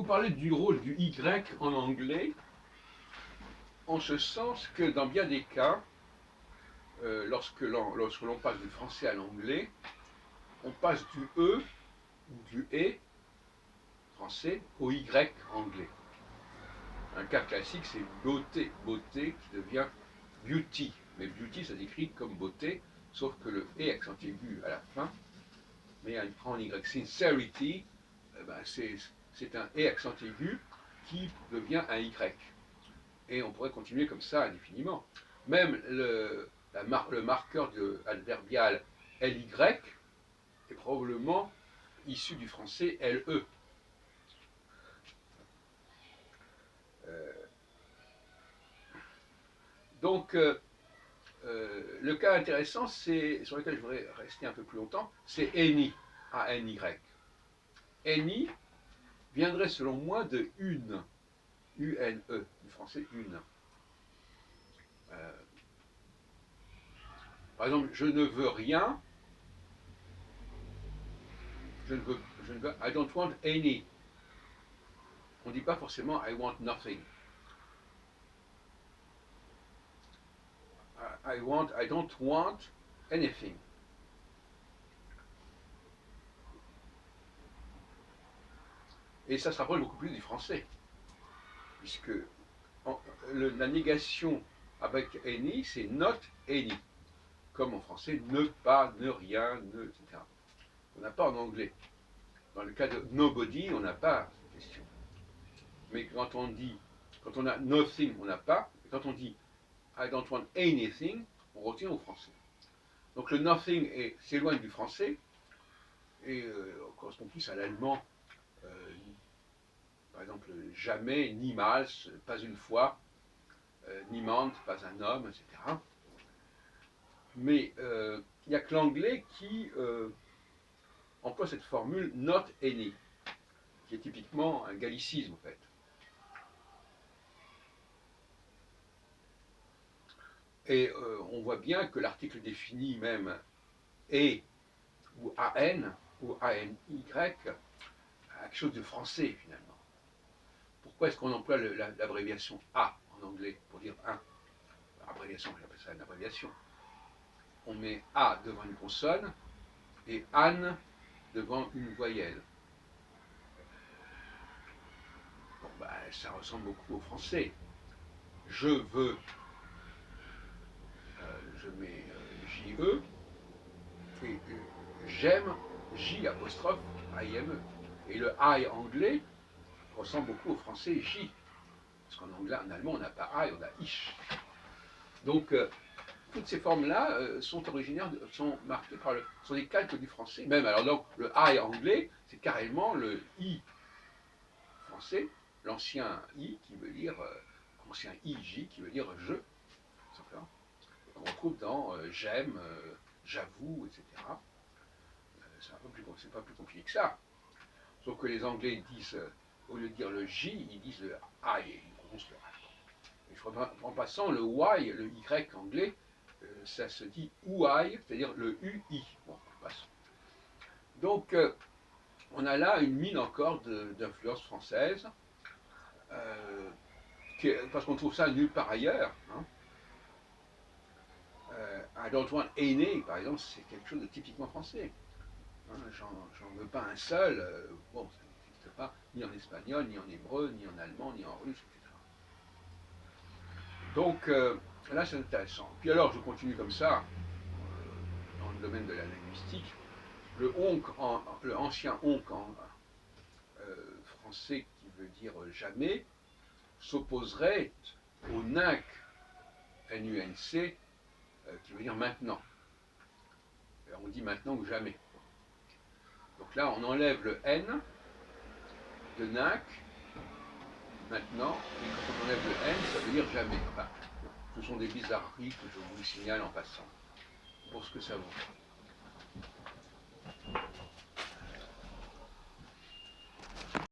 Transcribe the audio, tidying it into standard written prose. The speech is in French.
vous parler du rôle du Y en anglais, en ce sens que dans bien des cas, lorsque l'on passe du français à l'anglais, on passe du E ou du E français au Y anglais. Un cas classique, c'est beauté, beauté qui devient beauty. Mais beauty, ça s'écrit comme beauté, sauf que le E accent aigu à la fin, mais en Y. Sincerity, c'est un E accent aigu qui devient un Y. Et on pourrait continuer comme ça indéfiniment. Même le marqueur adverbial LY est probablement issu du français LE. Donc, le cas intéressant, sur lequel je voudrais rester un peu plus longtemps, c'est any, A-N-Y. Any viendrait selon moi de une, U-N-E, du français une. Par exemple, je ne veux rien, je ne veux, I don't want any. On ne dit pas forcément I want nothing. I don't want anything. Et ça se rapproche beaucoup plus du français, puisque la négation avec any, c'est not any, comme en français, ne pas, ne rien, ne, etc. On n'a pas en anglais. Dans le cas de nobody, on n'a pas cette question. Mais quand on a nothing, on n'a pas. Et quand on dit I don't want anything, on retient au français. Donc le nothing s'éloigne du français et correspond plus à l'allemand. Par exemple, jamais, niemals, pas une fois, niemand, pas un homme, etc. Mais il n'y a que l'anglais qui emploie cette formule not any, qui est typiquement un gallicisme en fait. Et on voit bien que l'article définit même et ou an ou any a quelque chose de français finalement. Pourquoi est-ce qu'on emploie l'abréviation A en anglais pour dire un? Abréviation, j'appelle ça une abréviation. On met A devant une consonne et an devant une voyelle. Bon, ça ressemble beaucoup au français. Je veux, je mets JE, et j'aime, J apostrophe, I-M-E. Et le I anglais ressemble beaucoup au français J. Parce qu'en anglais, en allemand, on n'a pas I, on a ich. Donc, toutes ces formes-là sont marquées sont des calques du français. Même, alors donc, le I anglais, c'est carrément le I français, l'ancien I qui veut dire, ancien IJ qui veut dire je, simplement. Qu'on retrouve dans j'aime, j'avoue, etc. C'est pas plus compliqué que ça. Sauf que les Anglais disent, au lieu de dire le J, ils disent le I, ils prononcent le I. Et en passant, le Y, le Y anglais, ça se dit UI, c'est-à-dire le UI. Bon, passons. Donc, on a là une mine encore d'influence française, parce qu'on trouve ça nulle part ailleurs. Hein. I don't want any, par exemple, c'est quelque chose de typiquement français. Hein, j'en veux pas un seul, bon, ça n'existe pas, ni en espagnol, ni en hébreu, ni en allemand, ni en russe, etc. Donc, là, c'est intéressant. Puis alors, je continue comme ça, dans le domaine de la linguistique. Le ancien onc en français qui veut dire jamais, s'opposerait au nunc, N-U-N-C, qui veut dire maintenant. Alors, on dit maintenant ou jamais. Donc là, on enlève le N de nunc, maintenant, et quand on enlève le N, ça veut dire jamais. Enfin, ce sont des bizarreries que je vous signale en passant, pour ce que ça vaut.